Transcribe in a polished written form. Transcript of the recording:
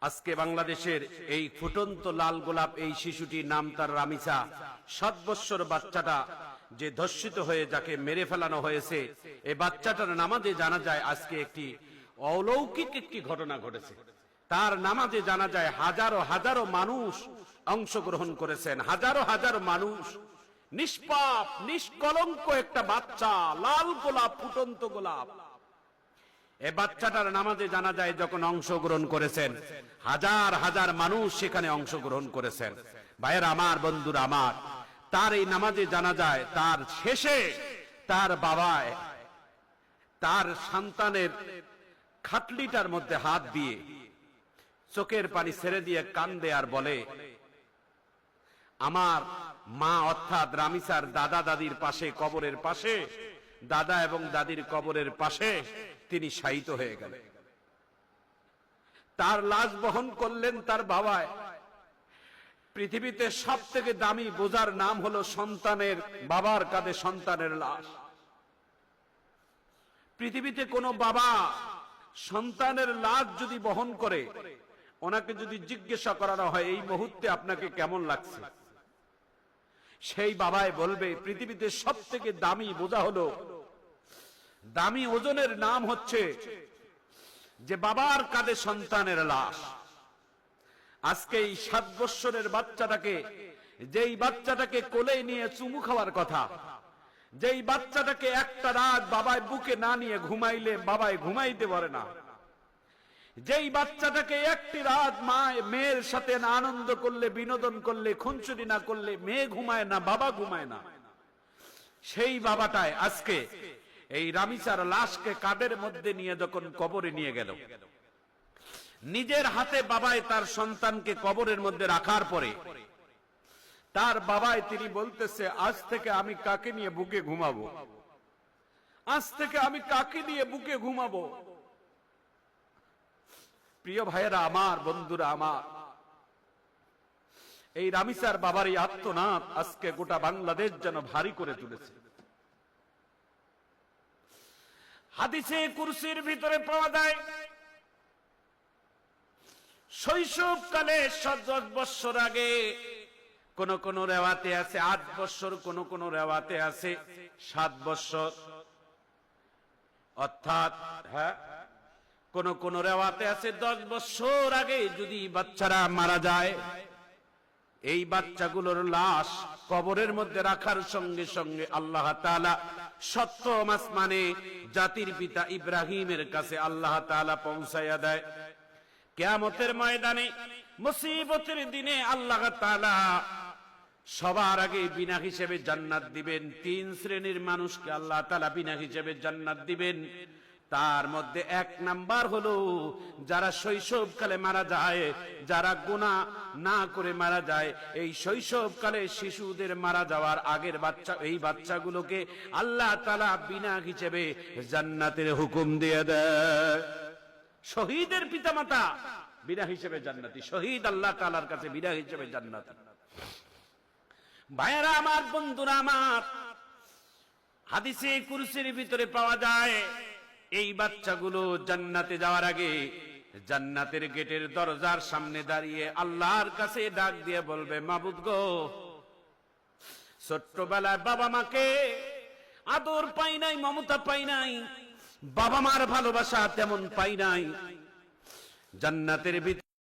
আজকে বাংলাদেশের এই ফুটন্ত লাল গোলাপ এই শিশুটির নাম তার রামিসা। 7 বছর বাচ্চাটা যে ধর্ষিত হয়ে যাকে মেরে ফেলানো হয়েছে, এই বাচ্চাটার নামাজে জানা যায় আজকে একটি অলৌকিক একটি ঘটনা ঘটেছে। তার নামাজে জানা যায় হাজারো হাজারো মানুষ অংশগ্রহণ করেছেন, হাজারো হাজারো মানুষ। নিষ্পাপ নিষ্কলঙ্ক একটা বাচ্চা, লাল গোলাপ, ফুটন্ত গোলাপ। এই বাচ্চাটার নামাজে জানা যায় যখন অংশগ্রহণ করেছেন, হাজার হাজার মানুষ সেখানে অংশগ্রহণ করেছেন। ভাইয়েরা আমার, বন্ধুরা আমার, তার এই নামাজে জানা যায় তার শেষে তার বাবা তার সন্তানের খাটলিটার মধ্যে হাত দিয়ে চোখের পানি ছেড়ে দিয়ে কান্দে আর বলে, আমার মা অর্থাৎ রামিসার দাদা দাদির পাশে, কবরের পাশে, দাদা এবং দাদির কবরের পাশে তিনি শায়িত হয়ে গেলেন। তার লাশ বহন করলেন তার বাবা। পৃথিবীতে সব থেকে দামি বোঝার নাম হলো সন্তানের, বাবার কাঁধে সন্তানের লাশ। পৃথিবীতে কোনো বাবা সন্তানের লাশ যদি বহন করে, ওনাকে যদি জিজ্ঞাসা করানো হয় এই মুহূর্তে আপনাকে কেমন লাগছে, সেই বাবাই বলবে পৃথিবীতে সব থেকে দামি বোঝা হলো, দামি ওজনের নাম হচ্ছে যে বাবার কাঁধে সন্তানের লাশ। আজকে এই 7 বছরের বাচ্চাটাকে, যেই বাচ্চাটাকে কোলে নিয়ে চুমু খাওয়ার কথা, যেই বাচ্চাটাকে একটা রাত বাবায় বুকে না নিয়ে ঘুমাইলে বাবায় ঘুমাইতে পারে না, যেই বাচ্চাটাকে একটি রাত মেয়ের সাথে না আনন্দ করলে, বিনোদন করলে, খুনসুটি না করলে মেয়ে ঘুমায় না, বাবা ঘুমায় না, সেই বাবাটায় আজকে এই রামিসার লাশকে কাঁধের মধ্যে নিয়ে যখন কবরে নিয়ে গেল, নিজের হাতে বাবায় তার সন্তানকে কবরের মধ্যে রাখার পরে তার বাবায় তিনি বলতেছে, আজ থেকে আমি কাকে নিয়ে বুকে ঘুমাবো, আজ থেকে আমি কাকে নিয়ে বুকে ঘুমাবো। প্রিয় ভাইয়েরা আমার, বন্ধুরা আমার, এই রামিসার বাবার এই আত্মনাদ আজকে গোটা বাংলাদেশ যেন ভারী করে তুলেছে। হাদিসে কুরসির ভিতরে পাওয়া যায় শৈশবকালে 10 বছর আগে, কোন কোন রেওয়াতে আছে 8 বছর, কোন কোন রেওয়াতে আছে 7 বছর, অর্থাৎ কোন কোন রেওয়াতে আছে 10 বছর আগে যদি বাচ্চারা মারা যায়, এই বাচ্চাগুলোর লাশ কবরের মধ্যে রাখার সঙ্গে সঙ্গে আল্লাহ তাআলা সপ্তম আসমানে জাতির পিতা ইব্রাহিমের কাছে আল্লাহ তাআলা পৌঁছায়া দেয়। কিয়ামতের ময়দানে, মুসিবতের দিনে আল্লাহ তাআলা সবার আগে বিনা হিসেবে জান্নাত দিবেন। 3 শ্রেণীর মানুষকে আল্লাহ তাআলা বিনা হিসেবে জান্নাত দিবেন। তার মধ্যে 1 নাম্বার হলো যারা শৈশবকালে মারা যায়, যারা গুনাহ না করে মারা যায়। এই শৈশবকালে শিশুদের মারা যাওয়ার আগের বাচ্চা, এই বাচ্চাগুলোকে আল্লাহ তাআলা বিনা হিসেবে জান্নাতের হুকুম দিয়ে দেয়। শহীদের পিতামাতা বিনা হিসেবে জান্নাতি, শহীদ আল্লাহ তাআলার কাছে বিনা হিসেবে জান্নাতি। ভাইয়েরা আমার, বন্ধুরা আমার, হাদিসে কুরসির ভিতরে পাওয়া যায় এই বাচ্চাগুলো জান্নাতে যাওয়ার আগে জান্নাতের গেটের দরজার সামনে দাঁড়িয়ে আল্লাহর কাছে ডাক দিয়ে বলবে, মাবুদ গো, ছোট্টবেলায় বাবা মাকে আদর পাই নাই, মমতা পাই নাই, বাবা মার ভালোবাসা তেমন পাই নাই, জান্নাতের ভিতরে